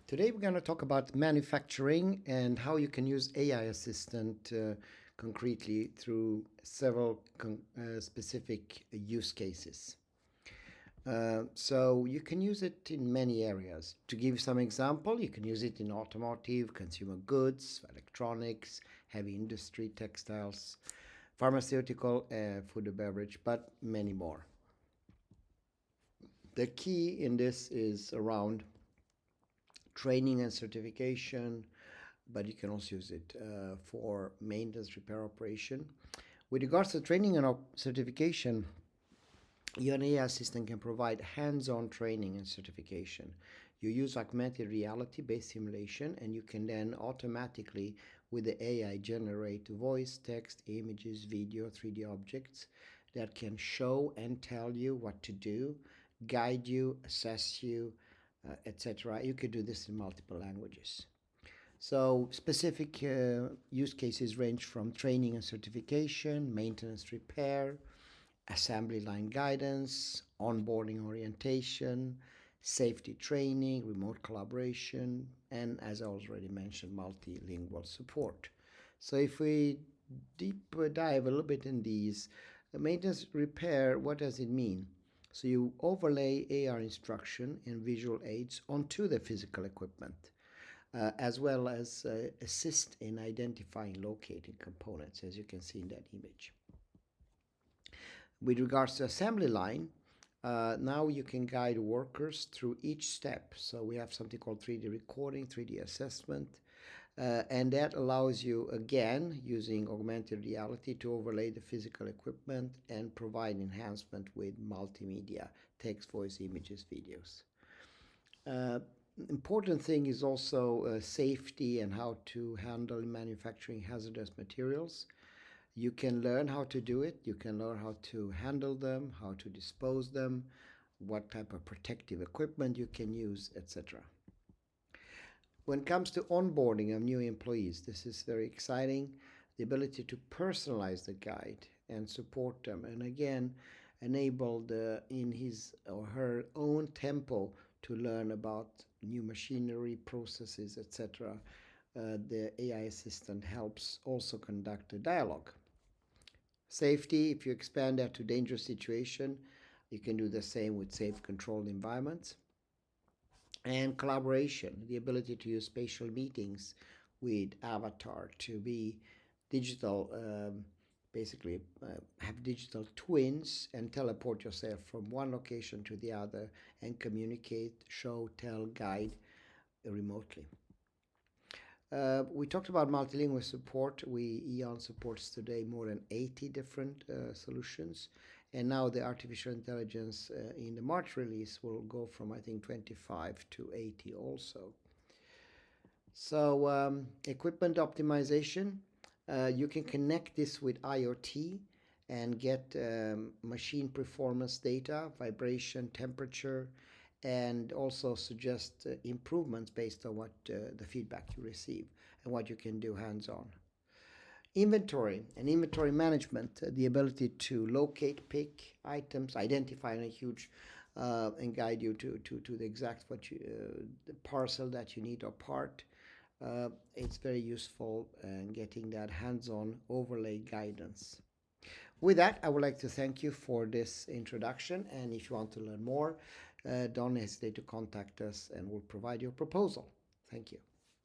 Today we're going to talk about manufacturing and how you can use AI Assistant concretely through several specific use cases. So you can use it in many areas. To give you some example, you can use it in automotive, consumer goods, electronics, heavy industry, textiles, pharmaceutical, food and beverage, but many more. The key in this is around training and certification, but you can also use it for maintenance, repair, operation. With regards to training and certification, EON AI Assistant can provide hands-on training and certification. You use augmented reality-based simulation, and you can then automatically, with the AI, generate voice, text, images, video, 3D objects that can show and tell you what to do, guide you, assess you, etc. You could do this in multiple languages. So specific use cases range from training and certification, maintenance, repair, assembly line guidance, onboarding orientation, safety training, remote collaboration, and as I already mentioned, multilingual support. So if we deep dive a little bit in these, maintenance repair, what does it mean? So you overlay AR instruction and visual aids onto the physical equipment, as well as assist in identifying locating components, as you can see in that image. With regards to assembly line, now you can guide workers through each step. So we have something called 3D recording, 3D assessment, and that allows you, again, using augmented reality to overlay the physical equipment and provide enhancement with multimedia, text, voice, images, videos. Important thing is also safety and how to handle manufacturing hazardous materials. You can learn how to do it. You can learn how to handle them, how to dispose them, what type of protective equipment you can use, etc. When it comes to onboarding of new employees, this is very exciting. The ability to personalize the guide and support them, and again, enable in his or her own tempo to learn about new machinery, processes, etc. The AI assistant helps also conduct a dialogue. Safety, if you expand that to dangerous situation, you can do the same with safe controlled environments. And collaboration, the ability to use spatial meetings with avatar to be digital, basically have digital twins and teleport yourself from one location to the other and communicate, show, tell, guide remotely. We talked about multilingual support. EON supports today more than 80 different solutions. And now the artificial intelligence in the March release will go from, I think, 25 to 80 also. So equipment optimization, you can connect this with IoT and get machine performance data, vibration, temperature, and also suggest improvements based on what the feedback you receive and what you can do hands-on. Inventory and inventory management, the ability to locate, pick items, identify in a huge and guide you to the exact the parcel that you need or part. It's very useful in getting that hands-on overlay guidance. With that, I would like to thank you for this introduction, and if you want to learn more, don't hesitate to contact us and we'll provide you a proposal. Thank you.